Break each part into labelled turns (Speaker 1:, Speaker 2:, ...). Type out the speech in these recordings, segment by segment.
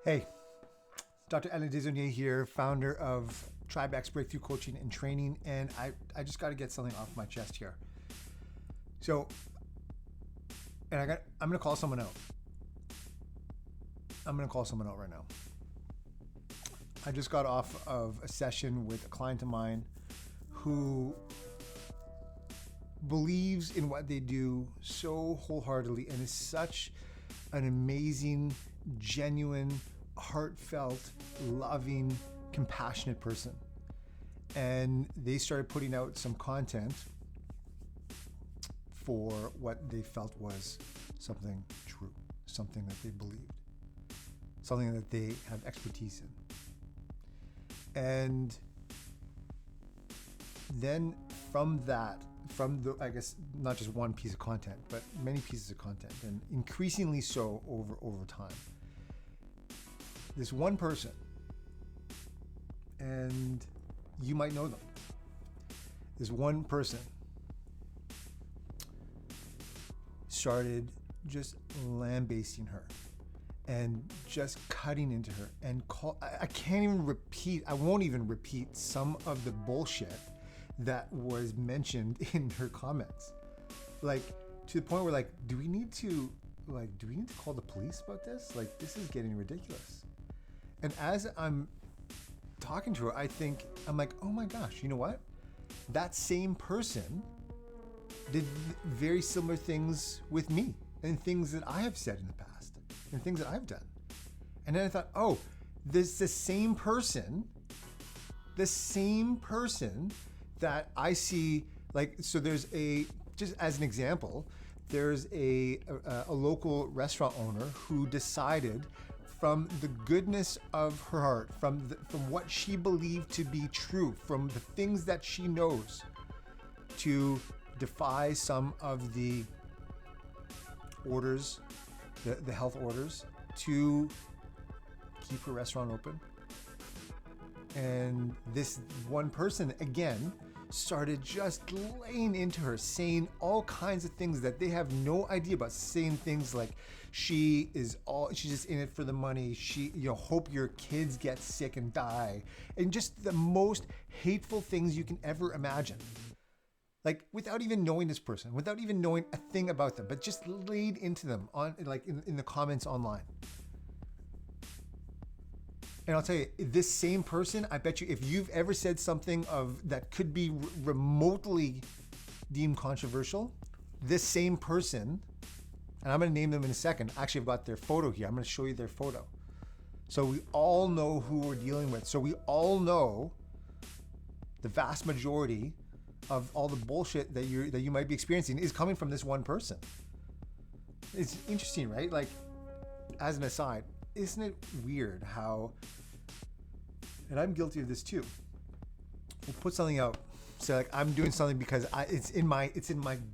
Speaker 1: Hey, Dr. Alain Desaulniers here, founder of TribeX Breakthrough Coaching and Training, and I just got to get something off my chest here. So, I'm going to call someone out. I'm going to call someone out right now. I just got off of a session with a client of mine who believes in what they do so wholeheartedly and is such an amazing, genuine, heartfelt, loving, compassionate person. And they started putting out some content for what they felt was something true, something that they believed, something that they have expertise in. And then from that, I guess not just one piece of content, but many pieces of content, and increasingly so over time, this one person, and you might know them, this one person started just lambasting her and just cutting into her and I won't even repeat some of the bullshit that was mentioned in her comments. Like, to the point where, do we need to call the police about this? Like, this is getting ridiculous. And as I'm talking to her, I'm like, oh my gosh, you know what? That same person did very similar things with me, and things that I have said in the past, and things that I've done. And then I thought, oh, this the same person that I see, so there's just as an example, there's a local restaurant owner who decided, from the goodness of her heart, from what she believed to be true, from the things that she knows, to defy some of the orders, the health orders, to keep her restaurant open. And this one person, again, started just laying into her, saying all kinds of things that they have no idea about, saying things like she's just in it for the money, hope your kids get sick and die, and just the most hateful things you can ever imagine. Without even knowing this person, without even knowing a thing about them, but just laid into them in the comments online. And I'll tell you, this same person, I bet you, if you've ever said something that could be remotely deemed controversial, this same person, and I'm going to name them in a second. Actually, I've got their photo here. I'm going to show you their photo. So we all know who we're dealing with. So we all know the vast majority of all the bullshit that you might be experiencing is coming from this one person. It's interesting, right? As an aside, isn't it weird how, and I'm guilty of this too, we'll put something out, so I'm doing something because it's in my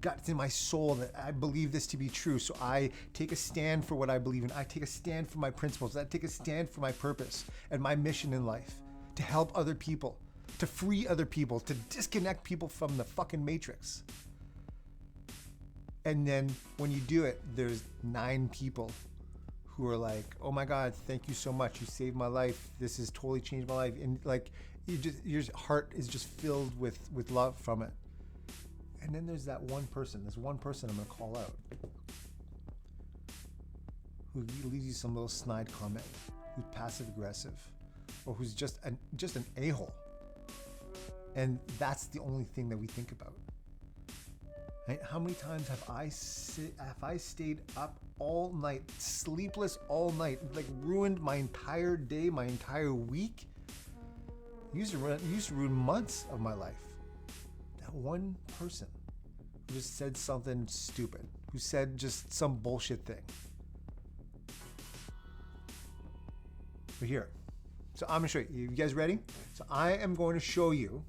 Speaker 1: gut, it's in my soul that I believe this to be true, so I take a stand for what I believe in, I take a stand for my principles, I take a stand for my purpose and my mission in life, to help other people, to free other people, to disconnect people from the fucking matrix. And then when you do it, there's 9 people who are like, oh my God, thank you so much. You saved my life. This has totally changed my life. And your heart is just filled with love from it. And then there's this one person I'm going to call out, who leaves you some little snide comment, who's passive aggressive, or who's just an a-hole. And that's the only thing that we think about. Right? How many times have I stayed up all night, sleepless all night, ruined my entire day, my entire week? Used to ruin months of my life. That one person who just said something stupid, who said just some bullshit thing. But here, so I'm gonna show you. You guys ready? So I am going to show you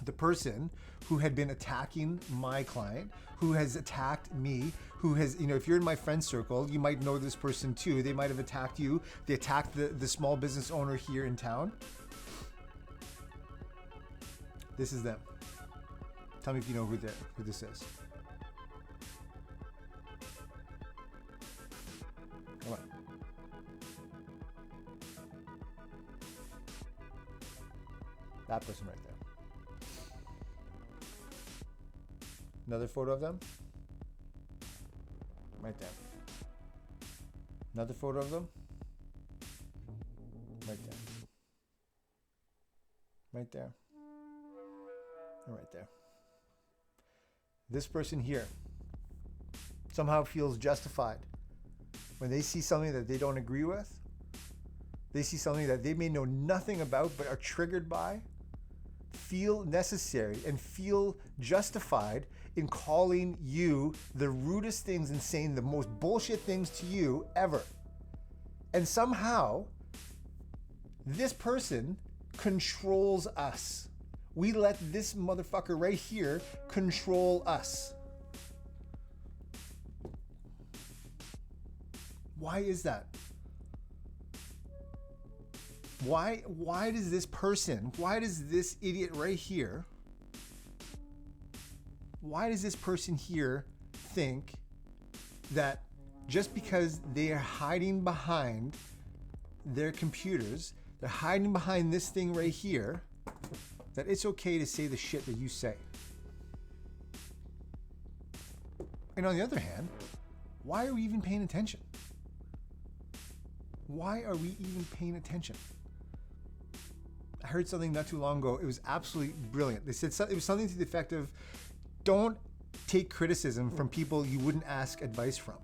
Speaker 1: the person who had been attacking my client, who has attacked me, who has, if you're in my friend circle, you might know this person too. They might have attacked you. They attacked the small business owner here in town. This is them. Tell me if you know who this is. Come on. That person right there. Another photo of them. Right there. Another photo of them. Right there. Right there. And right there. This person here somehow feels justified when they see something that they don't agree with. They see something that they may know nothing about but are triggered by, feel necessary and feel justified in calling you the rudest things and saying the most bullshit things to you ever. And somehow, this person controls us. We let this motherfucker right here control us. Why is that? Why does this person, why does this idiot right here, why does this person here think that just because they are hiding behind their computers, they're hiding behind this thing right here, that it's okay to say the shit that you say? And on the other hand, why are we even paying attention? Why are we even paying attention? I heard something not too long ago. It was absolutely brilliant. They said it was something to the effect of, don't take criticism from people you wouldn't ask advice from.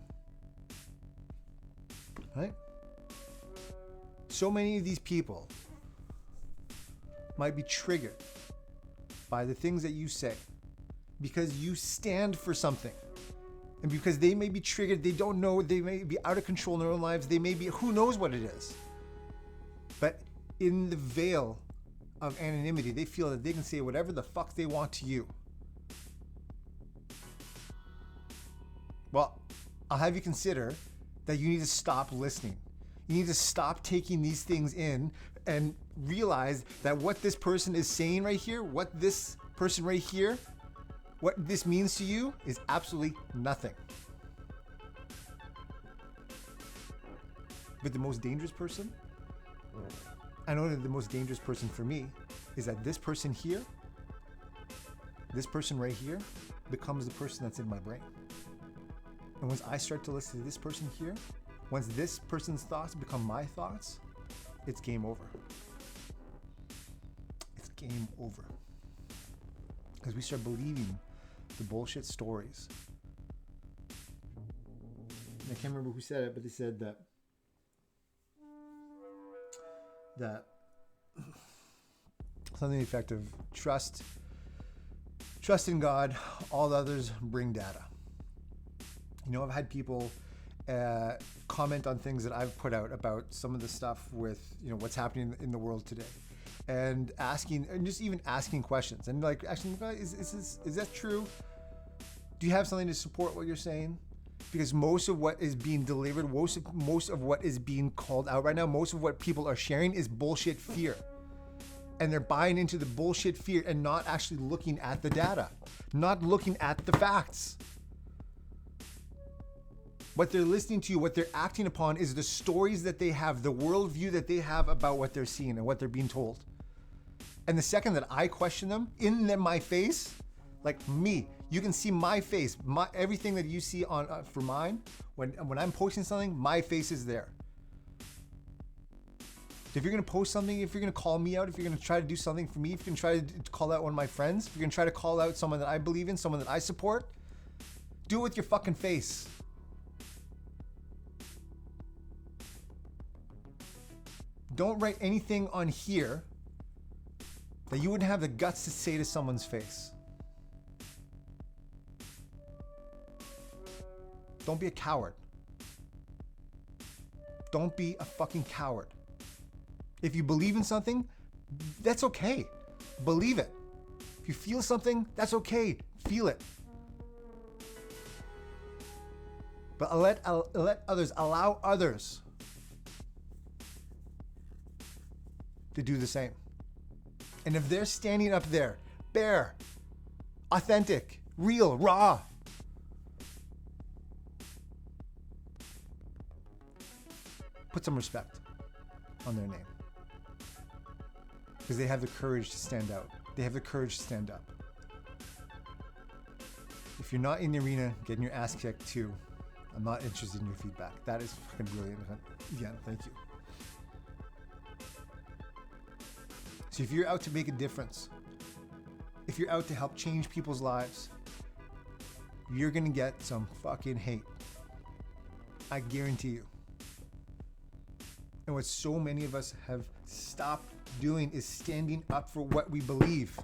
Speaker 1: Right? So many of these people might be triggered by the things that you say because you stand for something. And because they may be triggered, they don't know, they may be out of control in their own lives, they may be, who knows what it is. But in the veil of anonymity, they feel that they can say whatever the fuck they want to you. Well, I'll have you consider that you need to stop listening. You need to stop taking these things in and realize that what this person is saying right here, what this person right here, what this means to you is absolutely nothing. But the most dangerous person, I know that the most dangerous person for me is that this person here, this person right here, becomes the person that's in my brain. And once I start to listen to this person here, once this person's thoughts become my thoughts, it's game over. It's game over. Because we start believing the bullshit stories. And I can't remember who said it, but they said that something to the effect of trust in God, all others bring data. You know, I've had people comment on things that I've put out about some of the stuff with, you know, what's happening in the world today, and asking, and just even asking questions, and like, actually, is that true? Do you have something to support what you're saying? Because most of what is being delivered, most of what is being called out right now, most of what people are sharing is bullshit fear. And they're buying into the bullshit fear and not actually looking at the data, not looking at the facts. What they're listening to, what they're acting upon is the stories that they have, the worldview that they have about what they're seeing and what they're being told. And the second that I question them in my face, like me, you can see my face, everything that you see on for mine. When I'm posting something, my face is there. If you're gonna post something, if you're gonna call me out, if you're gonna try to do something for me, if you're gonna try to call out one of my friends, if you're gonna try to call out someone that I believe in, someone that I support, do it with your fucking face. Don't write anything on here that you wouldn't have the guts to say to someone's face. Don't be a coward. Don't be a fucking coward. If you believe in something, that's okay. Believe it. If you feel something, that's okay. Feel it. But allow others to do the same. And if they're standing up there, bare, authentic, real, raw, put some respect on their name. because they have the courage to stand out. They have the courage to stand up. If you're not in the arena getting your ass kicked too, I'm not interested in your feedback. That is fucking brilliant. Again, thank you. So if you're out to make a difference, if you're out to help change people's lives, you're gonna get some fucking hate. I guarantee you. And what so many of us have stopped doing is standing up for what we believe.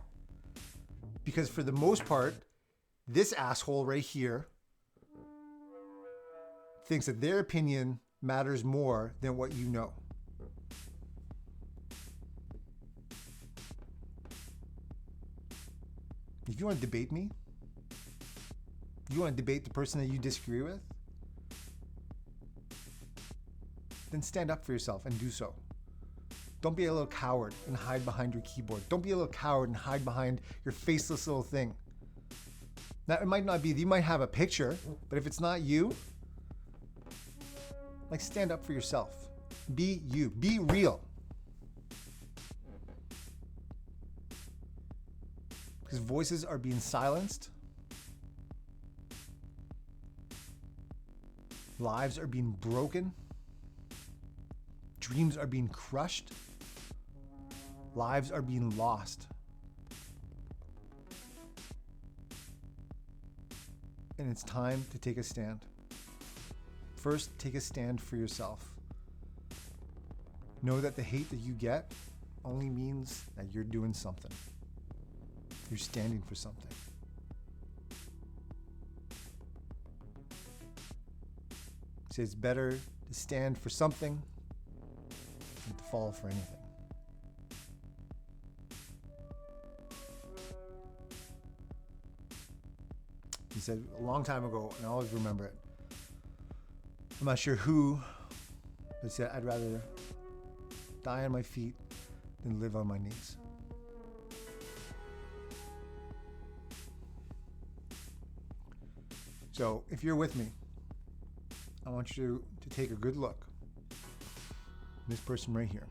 Speaker 1: Because for the most part, this asshole right here thinks that their opinion matters more than what you know. If you want to debate me, you want to debate the person that you disagree with, then stand up for yourself and do so. Don't be a little coward and hide behind your keyboard. Don't be a little coward and hide behind your faceless little thing. Now, it might not be, you might have a picture, but if it's not you, like, stand up for yourself. Be you. Be real. Because voices are being silenced. Lives are being broken. Dreams are being crushed. Lives are being lost. And it's time to take a stand. First, take a stand for yourself. Know that the hate that you get only means that you're doing something. You're standing for something. So it's better to stand for something than to fall for anything. He said a long time ago, and I always remember it. I'm not sure who, but he said, I'd rather die on my feet than live on my knees. So if you're with me, I want you to take a good look. This person right here.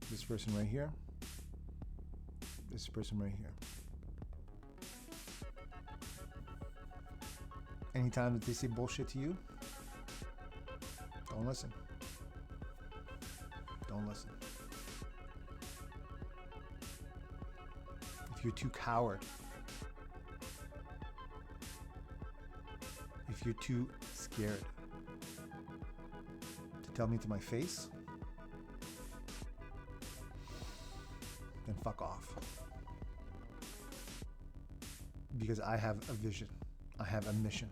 Speaker 1: This person right here. This person right here. Anytime that they say bullshit to you, don't listen. Don't listen. If you're too coward, if you're too scared to tell me to my face, then fuck off. Because I have a vision. I have a mission.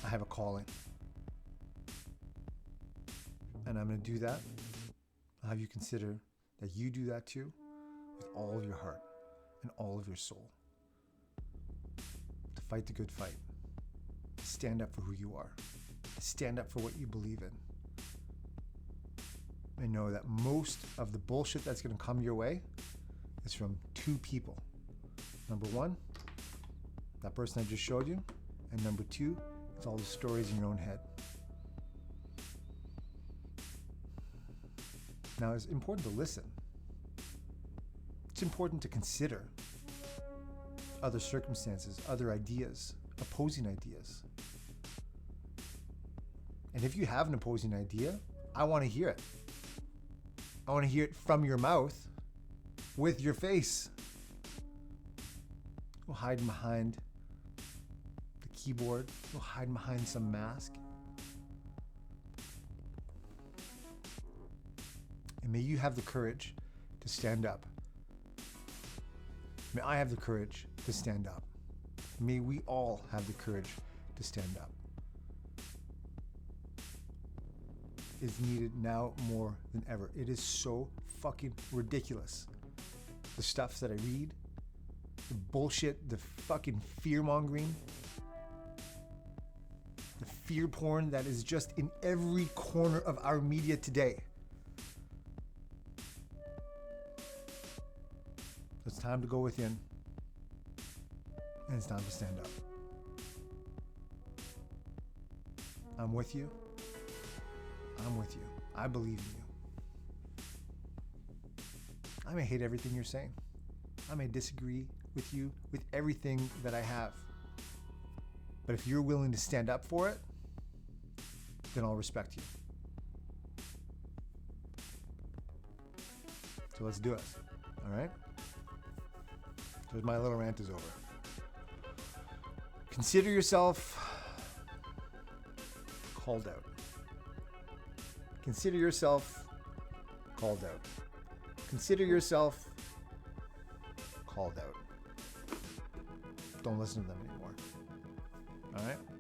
Speaker 1: I have a calling. And I'm going to do that. I'll have you consider that you do that too with all of your heart and all of your soul. To fight the good fight. To stand up for who you are. To stand up for what you believe in. And know that most of the bullshit that's going to come your way is from two people. Number one, that person I just showed you. And number two, it's all the stories in your own head. Now, it's important to listen. It's important to consider other circumstances, other ideas, opposing ideas. And if you have an opposing idea, I want to hear it. I want to hear it from your mouth with your face. Go hide behind the keyboard. Go hide behind some mask. And may you have the courage to stand up. May I have the courage to stand up. May we all have the courage to stand up. It's needed now more than ever. It is so fucking ridiculous. The stuff that I read, the bullshit, the fucking fear-mongering, the fear porn that is just in every corner of our media today. It's time to go within, and it's time to stand up. I'm with you. I'm with you. I believe in you. I may hate everything you're saying. I may disagree with you with everything that I have. But if you're willing to stand up for it, then I'll respect you. So let's do it. All right? So my little rant is over. Consider yourself called out. Consider yourself called out. Consider yourself called out. Don't listen to them anymore. All right?